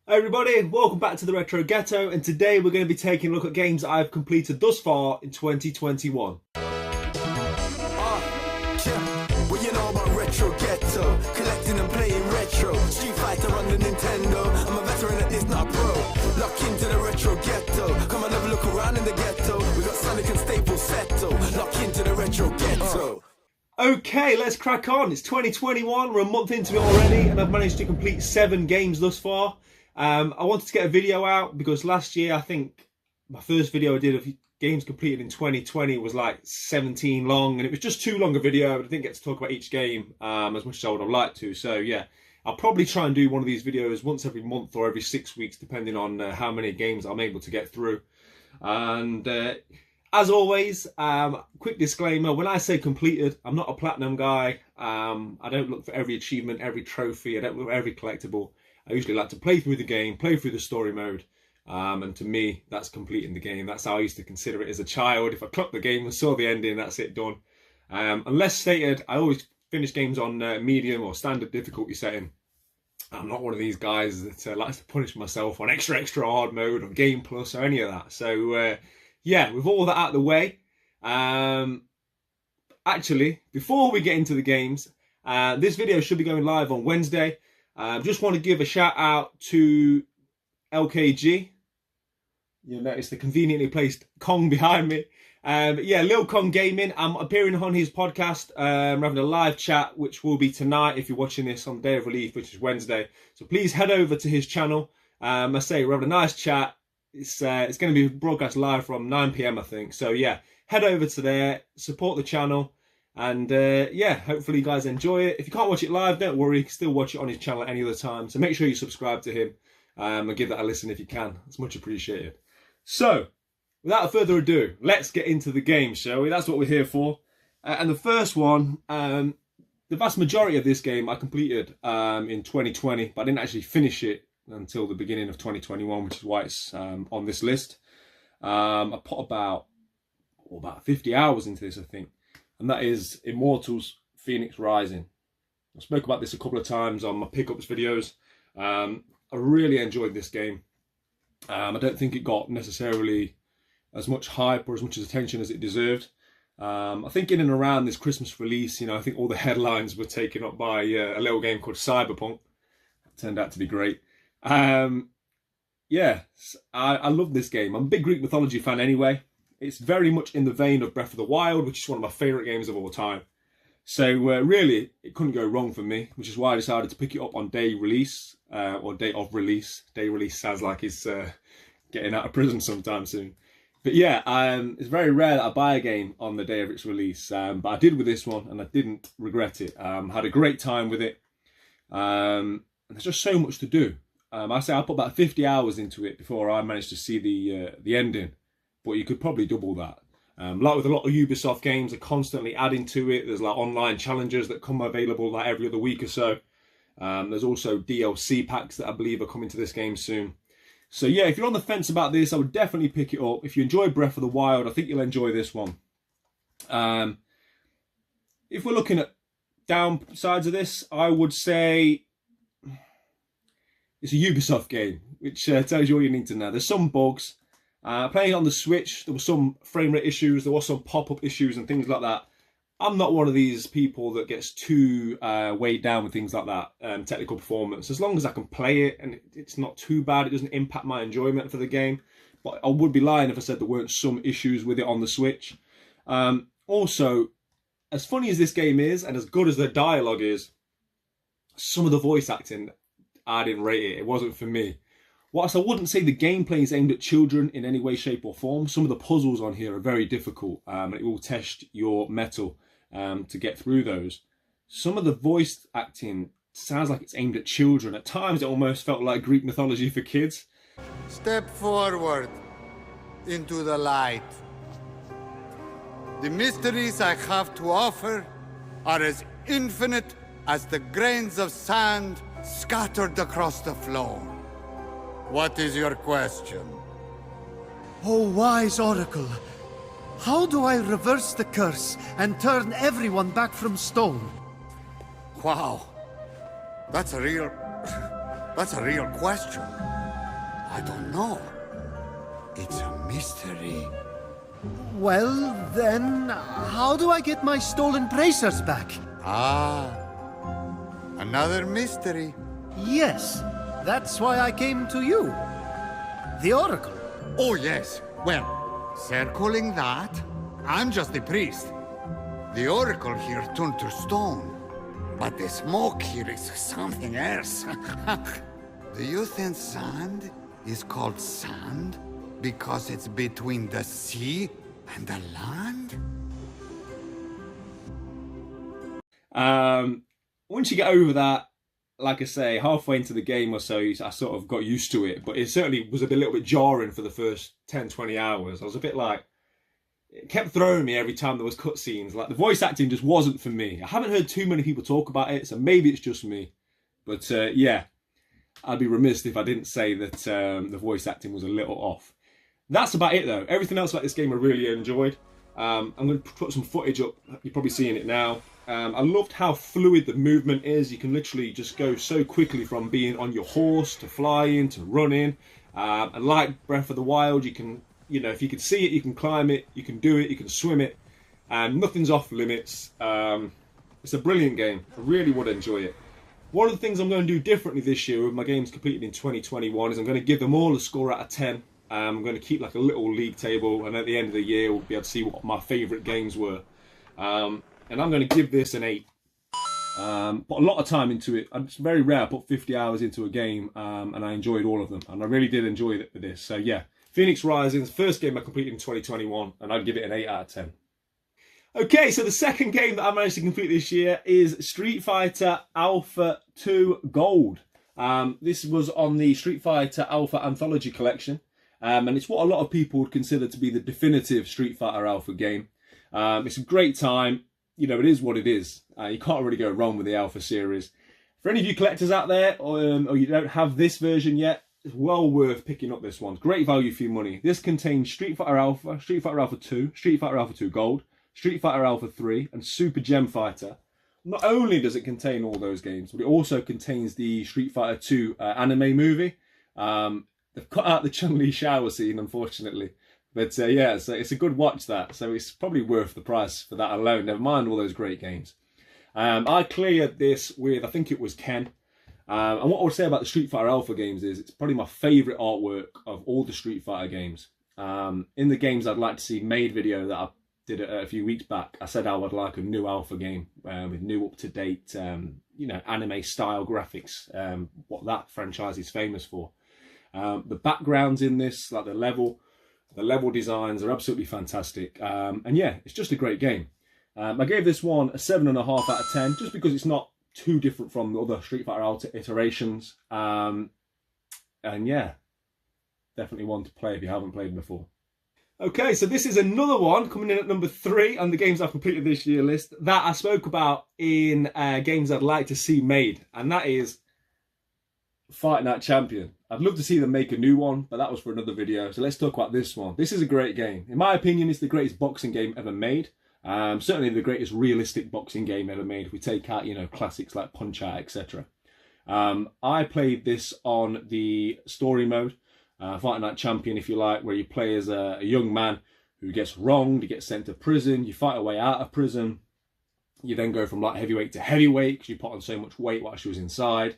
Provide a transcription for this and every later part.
Hi everybody, welcome back to the Retro Ghetto, and today we're going to be taking a look at games that I've completed thus far in 2021. Well, you know about Retro Ghetto, collecting and playing retro. Street Fighter on the Nintendo, I'm a veteran at this, not a pro. Lock into the Retro Ghetto, come and have a look around in the ghetto. We got Sonic and Staples Settle, lock into the Retro Ghetto. Okay, let's crack on. It's 2021, we're a month into it already, and I've managed to complete 7 games thus far. I wanted to get a video out because last year, I think my first video I did of games completed in 2020 was like 17 long, and it was just too long a video, but I didn't get to talk about each game as much as I would have liked to. So yeah, I'll probably try and do one of these videos once every month or every 6 weeks, depending on how many games I'm able to get through. And as always, quick disclaimer, when I say completed, I'm not a platinum guy. I don't look for every achievement, every trophy, I don't look for every collectible. I usually like to play through the game, play through the story mode, and to me, that's completing the game. That's how I used to consider it as a child. If I clocked the game and saw the ending, that's it, done. Unless stated, I always finish games on medium or standard difficulty setting. I'm not one of these guys that likes to punish myself on extra hard mode or game plus or any of that. So yeah, with all that out of the way, actually, before we get into the games, this video should be going live on Wednesday. Just want to give a shout out to LKG. You'll notice the conveniently placed Kong behind me. Yeah, Lil Kong Gaming. I'm appearing on his podcast. We're having a live chat, which will be tonight if you're watching this on the day of release, which is Wednesday. So please head over to his channel. I say we're having a nice chat. It's going to be broadcast live from 9 PM, I think. So yeah, head over to there, support the channel. And yeah, hopefully you guys enjoy it. If you can't watch it live, don't worry. You can still watch it on his channel at any other time. So make sure you subscribe to him and give that a listen if you can. It's much appreciated. So, without further ado, let's get into the game, shall we? That's what we're here for. And the first one, the vast majority of this game I completed in 2020, but I didn't actually finish it until the beginning of 2021, which is why it's on this list. I put about 50 hours into this, I think. And that is Immortals Phoenix Rising. I spoke about this a couple of times on my pickups videos. I really enjoyed this game. I don't think it got necessarily as much hype or as much attention as it deserved. I think in and around this Christmas release, I think all the headlines were taken up by a little game called Cyberpunk. It turned out to be great. Yeah, I love this game. I'm a big Greek mythology fan anyway. It's very much in the vein of Breath of the Wild, which is one of my favourite games of all time. So really, it couldn't go wrong for me, which is why I decided to pick it up on day release, or date of release. Day release sounds like it's getting out of prison sometime soon. But yeah, it's very rare that I buy a game on the day of its release, but I did with this one, and I didn't regret it. Had a great time with it. And there's just so much to do. I say I put about 50 hours into it before I managed to see the ending. But you could probably double that. Like with a lot of Ubisoft games, are constantly adding to it. There's like online challenges that come available like every other week or so. There's also DLC packs that I believe are coming to this game soon. So yeah, if you're on the fence about this, I would definitely pick it up. If you enjoy Breath of the Wild, I think you'll enjoy this one. If we're looking at downsides of this, I would say it's a Ubisoft game, which tells you all you need to know. There's some bugs. Playing on the Switch, there were some frame rate issues, there were some pop-up issues and things like that. I'm not one of these people that gets too weighed down with things like that, technical performance. As long as I can play it and it's not too bad, it doesn't impact my enjoyment for the game. But I would be lying if I said there weren't some issues with it on the Switch. Also, as funny as this game is and as good as the dialogue is, some of the voice acting, I didn't rate it. It wasn't for me. Whilst I wouldn't say the gameplay is aimed at children in any way, shape or form, some of the puzzles on here are very difficult, and it will test your mettle to get through those. Some of the voice acting sounds like it's aimed at children. At times it almost felt like Greek mythology for kids. Step forward into the light. The mysteries I have to offer are as infinite as the grains of sand scattered across the floor. What is your question? Oh, wise oracle, how do I reverse the curse and turn everyone back from stone? Wow, that's a real question. I don't know. It's a mystery. Well, then, how do I get my stolen bracers back? Ah, another mystery. Yes, that's why I came to you. The Oracle. Oh, yes. Well, circling that, I'm just the priest. The Oracle here turned to stone. But the smoke here is something else. Do you think sand is called sand because it's between the sea and the land? Once you get over that, like I say, halfway into the game or so, I sort of got used to it, but it certainly was a little bit jarring for the first 10, 20 hours. I was a bit like, it kept throwing me every time there was cutscenes. Like, the voice acting just wasn't for me. I haven't heard too many people talk about it, so maybe it's just me. But yeah, I'd be remiss if I didn't say that the voice acting was a little off. That's about it though. Everything else about this game I really enjoyed. I'm going to put some footage up. You're probably seeing it now. I loved how fluid the movement is. You can literally just go so quickly from being on your horse to flying to running. And like Breath of the Wild, you can, you know, if you can see it, you can climb it, you can do it, you can swim it. And nothing's off limits. It's a brilliant game. I really would enjoy it. One of the things I'm going to do differently this year with my games completed in 2021 is I'm going to give them all a score out of 10. I'm going to keep like a little league table, and at the end of the year we'll be able to see what my favourite games were. And I'm going to give this an 8. Put a lot of time into it. It's very rare I put 50 hours into a game, and I enjoyed all of them. And I really did enjoy it with this. So yeah, Phoenix Rising, the first game I completed in 2021, and I'd give it an 8 out of 10. Okay, so the second game that I managed to complete this year is Street Fighter Alpha 2 Gold. This was on the Street Fighter Alpha Anthology Collection. And it's what a lot of people would consider to be the definitive Street Fighter Alpha game. It's a great time. You know, it is what it is. You can't really go wrong with the Alpha series. For any of you collectors out there, or you don't have this version yet, it's well worth picking up this one. Great value for your money. This contains Street Fighter Alpha, Street Fighter Alpha 2, Street Fighter Alpha 2 Gold, Street Fighter Alpha 3, and Super Gem Fighter. Not only does it contain all those games, but it also contains the Street Fighter 2 anime movie. They've cut out the Chun-Li shower scene, unfortunately. But yeah, so it's a good watch, that. So it's probably worth the price for that alone. Never mind all those great games. I cleared this with, I think it was Ken. And what I would say about the Street Fighter Alpha games is it's probably my favourite artwork of all the Street Fighter games. In the games I'd like to see made video that I did a few weeks back, I said I would like a new Alpha game with new up-to-date, you know, anime-style graphics, what that franchise is famous for. The backgrounds in this, like the level designs are absolutely fantastic. And yeah, it's just a great game. I gave this one a 7.5 out of 10, just because it's not too different from the other Street Fighter Alpha iterations. And yeah, definitely one to play if you haven't played before. Okay, so this is another one coming in at number 3 on the games I've completed this year list that I spoke about in games I'd like to see made, and that is Fight Night Champion. I'd love to see them make a new one, but that was for another video. So let's talk about this one. This is a great game. In my opinion, it's the greatest boxing game ever made. Certainly the greatest realistic boxing game ever made. If we take out, you know, classics like Punch-Out, etc. I played this on the story mode, Fight Night Champion, if you like, where you play as a young man who gets wronged, you get sent to prison, you fight a way out of prison. You then go from light heavyweight to heavyweight because you put on so much weight while she was inside.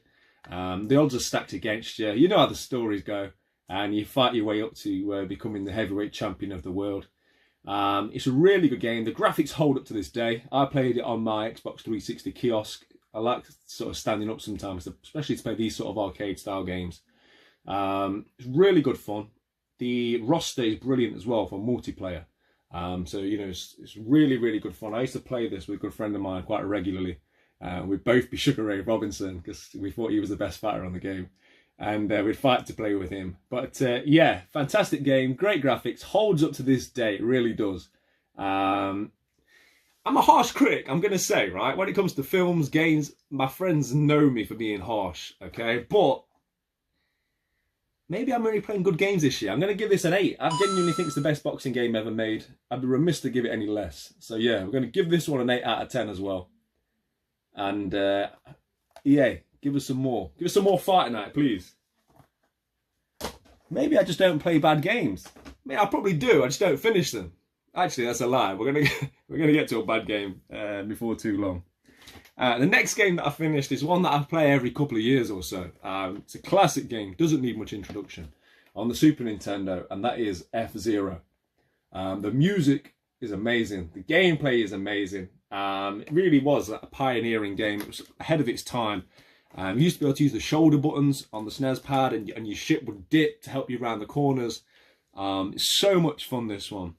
The odds are stacked against you. You know how the stories go, and you fight your way up to becoming the heavyweight champion of the world. It's a really good game. The graphics hold up to this day. I played it on my Xbox 360 kiosk. I like sort of standing up sometimes, especially to play these sort of arcade style games. It's really good fun. The roster is brilliant as well for multiplayer. So you know, it's really, really good fun. I used to play this with a good friend of mine quite regularly. We'd both be Sugar Ray Robinson because we thought he was the best fighter on the game, and we'd fight to play with him. But yeah, fantastic game, great graphics, holds up to this day, it really does. I'm a harsh critic, I'm going to say, right? When it comes to films, games, my friends know me for being harsh, okay? But maybe I'm only playing good games this year. I'm going to give this an 8. I genuinely think it's the best boxing game ever made. I'd be remiss to give it any less. So yeah, we're going to give this one an 8 out of 10 as well. And EA, give us some more. Give us some more Fight Night, please. maybe I just don't play bad games. I mean, I probably do, I just don't finish them. Actually, that's a lie. We're gonna get to a bad game before too long. The next game that I finished is one that I play every couple of years or so. It's a classic game, doesn't need much introduction, on the Super Nintendo, and that is FZero. The music is amazing, the gameplay is amazing. It really was a pioneering game. It was ahead of its time. You used to be able to use the shoulder buttons on the SNES pad, and your ship would dip to help you around the corners. It's so much fun, this one.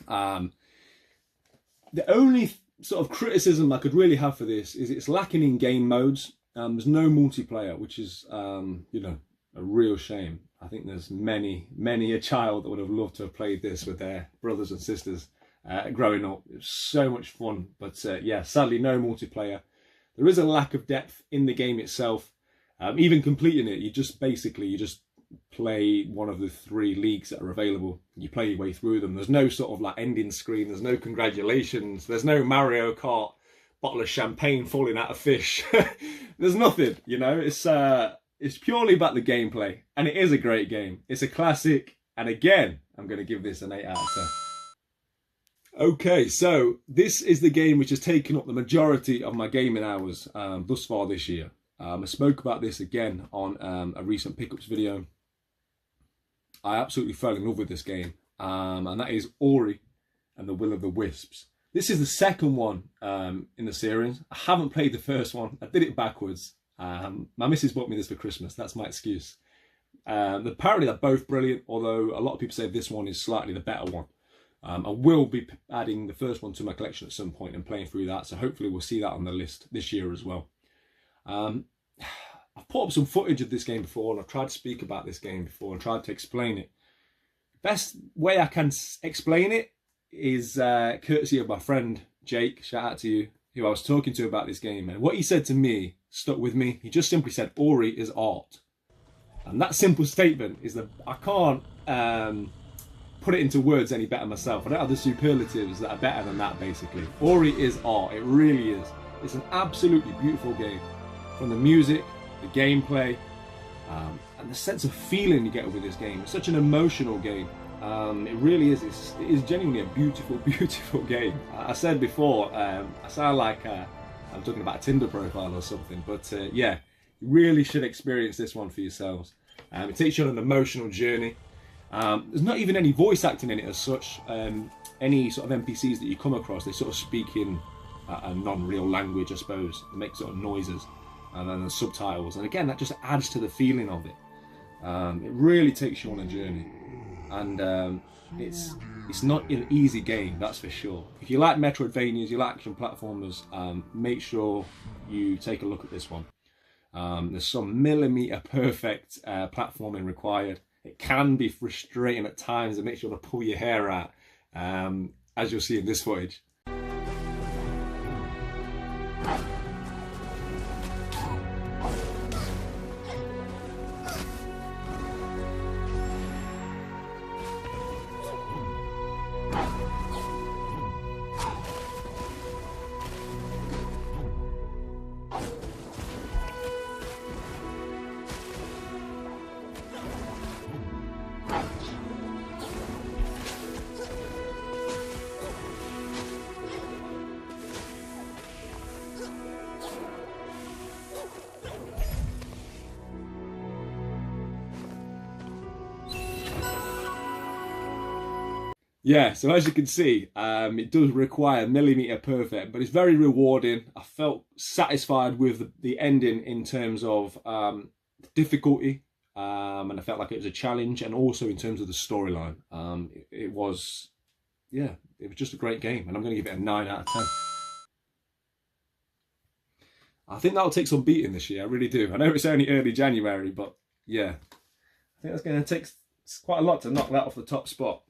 The only sort of criticism I could really have for this is it's lacking in game modes. There's no multiplayer, which is, you know, a real shame. I think there's many a child that would have loved to have played this with their brothers and sisters growing up. It was so much fun, but yeah, sadly no multiplayer. There is a lack of depth in the game itself. Even completing it, you just play one of the 3 leagues that are available. You play your way through them. There's no sort of like ending screen. There's no congratulations. There's no Mario Kart bottle of champagne falling out of fish. There's nothing, you know. It's purely about the gameplay, and it is a great game. It's a classic, and again, I'm going to give this an 8 out of 10. Okay, so this is the game which has taken up the majority of my gaming hours thus far this year. I spoke about this again on a recent pickups video. I absolutely fell in love with this game, and that is Ori and the Will of the Wisps. This is the second one in the series. I haven't played the first one. I did it backwards. My missus bought me this for Christmas. That's my excuse. Apparently they're both brilliant, although a lot of people say this one is slightly the better one. I will be adding the first one to my collection at some point and playing through that, so hopefully we'll see that on the list this year as well. I've put up some footage of this game before, and I've tried to speak about this game before and tried to explain it. Best way I can explain it is courtesy of my friend Jake, shout out to you, who I was talking to about this game, and what he said to me stuck with me. He just simply said, Ori is art. And that simple statement is that I can't put it into words any better myself. I don't have the superlatives that are better than that, basically. Ori is art, it really is. It's an absolutely beautiful game. From the music, the gameplay, and the sense of feeling you get with this game. It's such an emotional game. It really is. It is genuinely a beautiful, beautiful game. I said before, I sound like I'm talking about a Tinder profile or something, but yeah, you really should experience this one for yourselves. It takes you on an emotional journey. There's not even any voice acting in it as such. Any sort of NPCs that you come across, they sort of speak in a non-real language, I suppose. They make sort of noises, and then the subtitles. And again, that just adds to the feeling of it. It really takes you on a journey. And it's not an easy game, that's for sure. If you like Metroidvanias, you like action platformers, make sure you take a look at this one. There's some millimeter perfect platforming required. It can be frustrating at times and makes you want to pull your hair out, as you'll see in this footage. Yeah, so as you can see, it does require millimeter perfect, but it's very rewarding. I felt satisfied with the ending in terms of difficulty, and I felt like it was a challenge, and also in terms of the storyline. It was just a great game, and I'm going to give it a 9 out of 10. I think that'll take some beating this year, I really do. I know it's only early January, but yeah, I think that's going to take quite a lot to knock that off the top spot.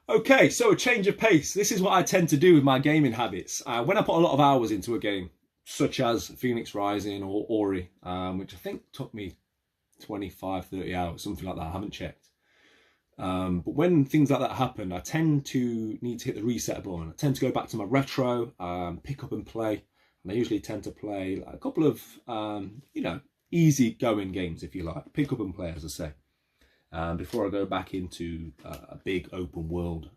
Okay, so a change of pace. This is what I tend to do with my gaming habits. When I put a lot of hours into a game, such as Phoenix Rising or Ori, which I think took me 25, 30 hours, something like that, I haven't checked. But when things like that happen, I tend to need to hit the reset button. I tend to go back to my retro, pick up and play. And I usually tend to play a couple of, easy going games, if you like. Pick up and play, as I say. Before I go back into a big open world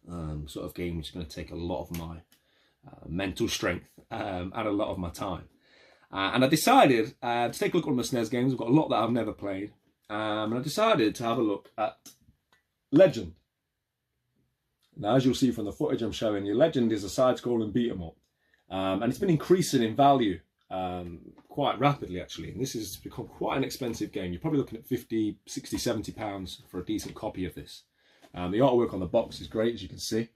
sort of game, which is going to take a lot of my mental strength and a lot of my time. And I decided to take a look at my SNES games. I've got a lot that I've never played. And I decided to have a look at Legend. Now, as you'll see from the footage I'm showing you, Legend is a side-scrolling beat-em-up. And it's been increasing in value quite rapidly, actually. And this has become quite an expensive game. You're probably looking at 50, 60, 70 pounds for a decent copy of this. The artwork on the box is great, as you can see.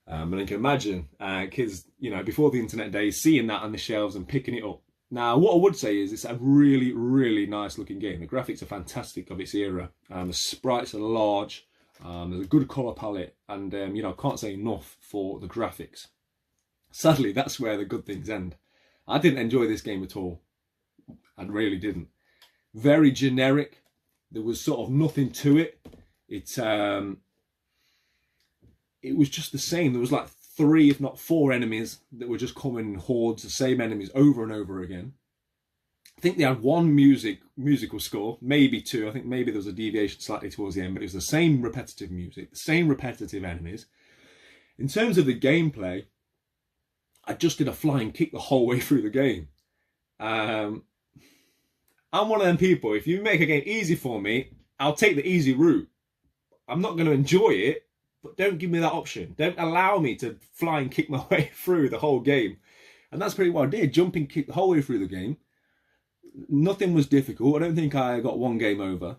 And you can imagine kids, you know, before the internet days, seeing that on the shelves and picking it up. Now, what I would say is it's a really, really nice looking game. The graphics are fantastic of its era. The sprites are large. There's a good colour palette. And, you know, I can't say enough for the graphics. Sadly, that's where the good things end. I didn't enjoy this game at all. I really didn't. Very generic. There was sort of nothing to it. It was just the same. There was like 3, if not 4 enemies that were just coming in hordes, the same enemies over and over again. I think they had 1 musical score, maybe 2. I think maybe there was a deviation slightly towards the end, but it was the same repetitive music, the same repetitive enemies. In terms of the gameplay, I just did a flying kick the whole way through the game. I'm one of them people, if you make a game easy for me, I'll take the easy route. I'm not going to enjoy it, but don't give me that option. Don't allow me to fly and kick my way through the whole game. And that's pretty what I did. Jump and kick the whole way through the game. Nothing was difficult. I don't think I got 1 game over.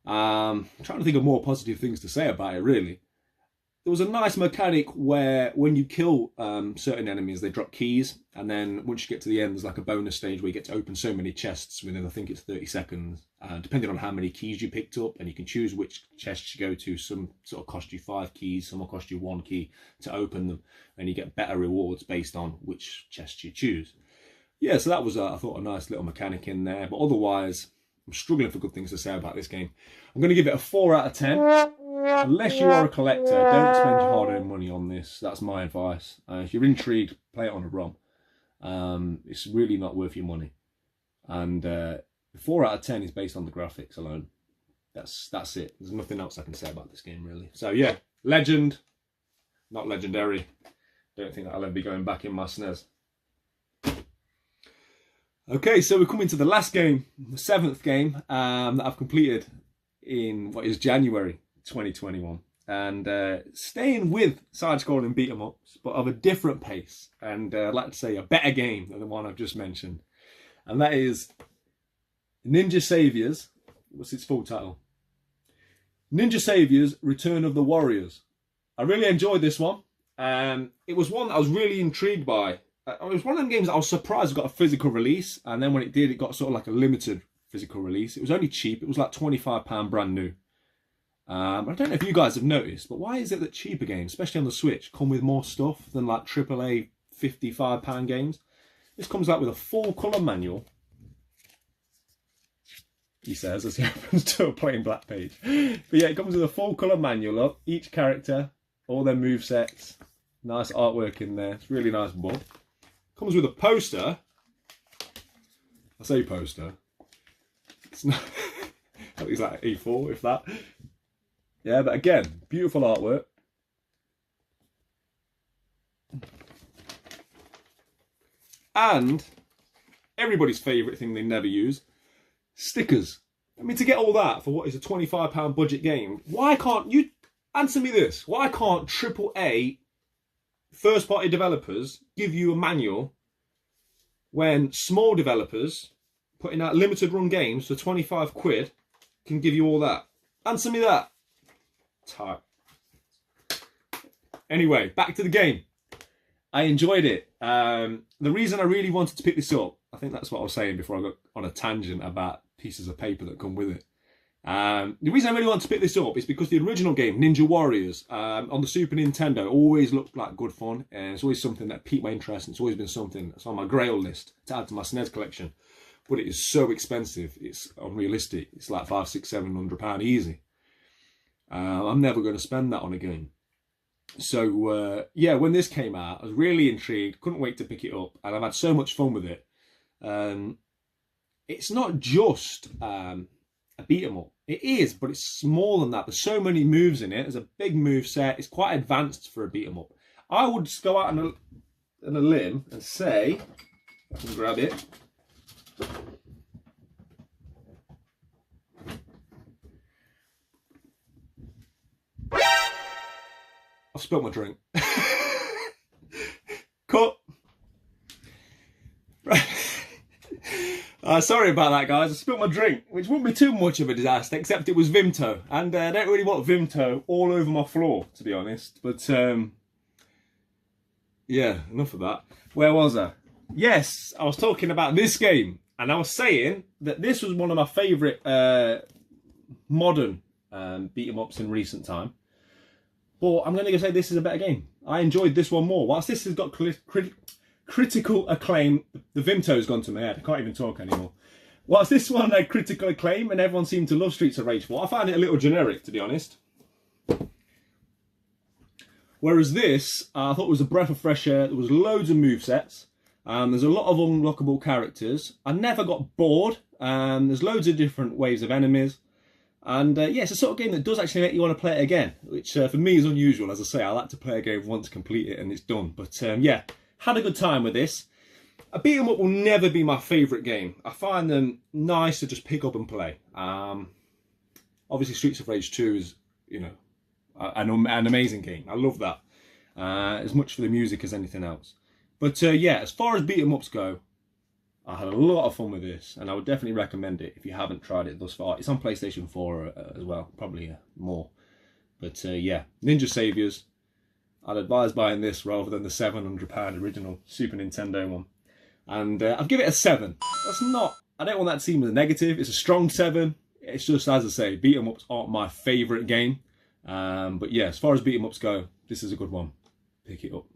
I'm trying to think of more positive things to say about it, really. There was a nice mechanic where when you kill certain enemies, they drop keys. And then once you get to the end, there's like a bonus stage where you get to open so many chests within, I think it's 30 seconds. Depending on how many keys you picked up. And you can choose which chests you go to. Some sort of cost you 5 keys. Some will cost you 1 key to open them. And you get better rewards based on which chests you choose. Yeah, so that was, I thought, a nice little mechanic in there. But otherwise, I'm struggling for good things to say about this game. I'm going to give it a 4 out of 10. Unless you are a collector, don't spend your hard-earned money on this. That's my advice. If you're intrigued, play it on a ROM. It's really not worth your money. And 4 out of 10 is based on the graphics alone. That's it. There's nothing else I can say about this game, really. So yeah, Legend, not legendary. Don't think I'll ever be going back in my SNES. Okay, so we're coming to the last game, the 7th game that I've completed in what is January 2021, and staying with side-scrolling beat-em-ups, but of a different pace, and I'd like to say a better game than the one I've just mentioned, and that is Ninja Saviors. What's its full title? Ninja Saviors: Return of the Warriors. I really enjoyed this one. It was one that I was really intrigued by. It was one of them games that I was surprised it got a physical release, and then when it did, it got sort of like a limited physical release. It was only cheap. It was like £25 brand new. I don't know if you guys have noticed, but why is it that cheaper games, especially on the Switch, come with more stuff than like AAA £55 games? This comes out with a full colour manual, he says, as he opens to a plain black page. But yeah, it comes with a full colour manual of each character, all their movesets, nice artwork in there. It's a really nice book. Comes with a poster. I say poster. It's not. I think it's like A4, if that. Yeah, but again, beautiful artwork. And everybody's favourite thing they never use, stickers. I mean, to get all that for what is a £25 budget game, why can't you answer me this? Why can't AAA first-party developers give you a manual when small developers putting out limited run games for 25 quid can give you all that? Answer me that. Tight. Anyway, back to the game. I enjoyed it. The reason I really wanted to pick this up, I think that's what I was saying before I got on a tangent about pieces of paper that come with it. The reason I really wanted to pick this up is because the original game, Ninja Warriors, on the Super Nintendo, always looked like good fun. And it's always something that piqued my interest. And it's always been something that's on my grail list to add to my SNES collection. But it is so expensive. It's unrealistic. It's like £500, £600, £700 easy. I'm never going to spend that on a game. So, yeah, when this came out, I was really intrigued. Couldn't wait to pick it up. And I've had so much fun with it. it's not just a beat 'em up. It is, but it's more than that. There's so many moves in it. There's a big move set. It's quite advanced for a beat 'em up. I would just go out on a limb and say, I can grab it. I've spilt my drink. Cut. Sorry about that, guys. I spilled my drink, which wouldn't be too much of a disaster, except it was Vimto. And I don't really want Vimto all over my floor, to be honest. But, yeah, enough of that. Where was I? Yes, I was talking about this game. And I was saying that this was one of my favourite modern beat-em-ups in recent time. But I'm going to go say this is a better game. I enjoyed this one more. Whilst this has got critical acclaim, the Vimto's gone to my head. I can't even talk anymore. Whilst this one had critical acclaim and everyone seemed to love Streets of Rage 4, I found it a little generic, to be honest. Whereas this, I thought was a breath of fresh air. There was loads of movesets. There's a lot of unlockable characters. I never got bored. There's loads of different waves of enemies. And yeah, it's a sort of game that does actually make you want to play it again, which for me is unusual. As I say, I like to play a game once, complete it, and it's done. But yeah, had a good time with this. A beat 'em up will never be my favourite game. I find them nice to just pick up and play. Obviously, Streets of Rage 2 is, you know, an amazing game. I love that. As much for the music as anything else. But yeah, as far as beat 'em ups go, I had a lot of fun with this, and I would definitely recommend it if you haven't tried it thus far. It's on PlayStation 4 as well, probably more. But yeah, Ninja Saviors. I'd advise buying this rather than the £700 original Super Nintendo one. And I'd give it a 7. That's not, I don't want that to seem as a negative. It's a strong 7. It's just, as I say, beat 'em ups aren't my favourite game. But yeah, as far as beat 'em ups go, this is a good one. Pick it up.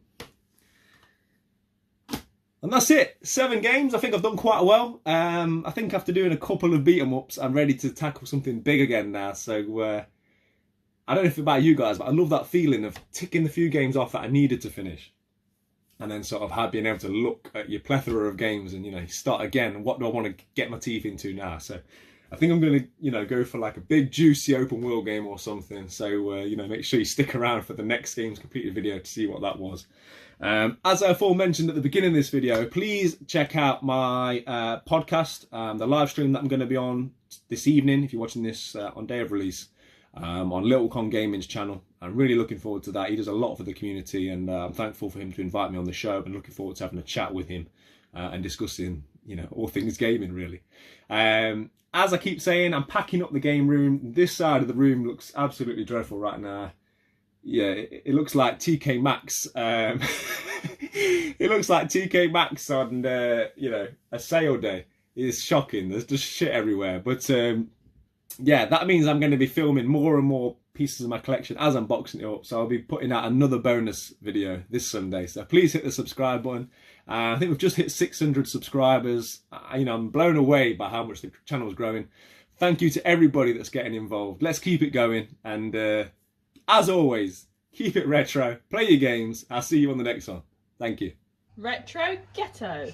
And that's it. 7 games. I think I've done quite well. I think after doing a couple of beat 'em ups, I'm ready to tackle something big again now. So I don't know if it's about you guys, but I love that feeling of ticking the few games off that I needed to finish. And then sort of being able to look at your plethora of games and, you know, start again. What do I want to get my teeth into now? So I think I'm going to, you know, go for like a big juicy open world game or something. So, you know, make sure you stick around for the next game's completed video to see what that was. As I aforementioned at the beginning of this video, please check out my podcast, the live stream that I'm going to be on this evening, if you're watching this on day of release, on Little Con Gaming's channel. I'm really looking forward to that. He does a lot for the community, and I'm thankful for him to invite me on the show, and looking forward to having a chat with him and discussing, you know, all things gaming, really. As I keep saying, I'm packing up the game room. This side of the room looks absolutely dreadful right now. Yeah, it looks like TK Maxx. It looks like TK Maxx on, you know, a sale day. It's shocking. There's just shit everywhere. But yeah, that means I'm going to be filming more and more pieces of my collection as I'm boxing it up. So I'll be putting out another bonus video this Sunday. So please hit the subscribe button. I think we've just hit 600 subscribers. You know, I'm blown away by how much the channel is growing. Thank you to everybody that's getting involved. Let's keep it going. And as always, keep it retro. Play your games. I'll see you on the next one. Thank you. Retro Ghetto.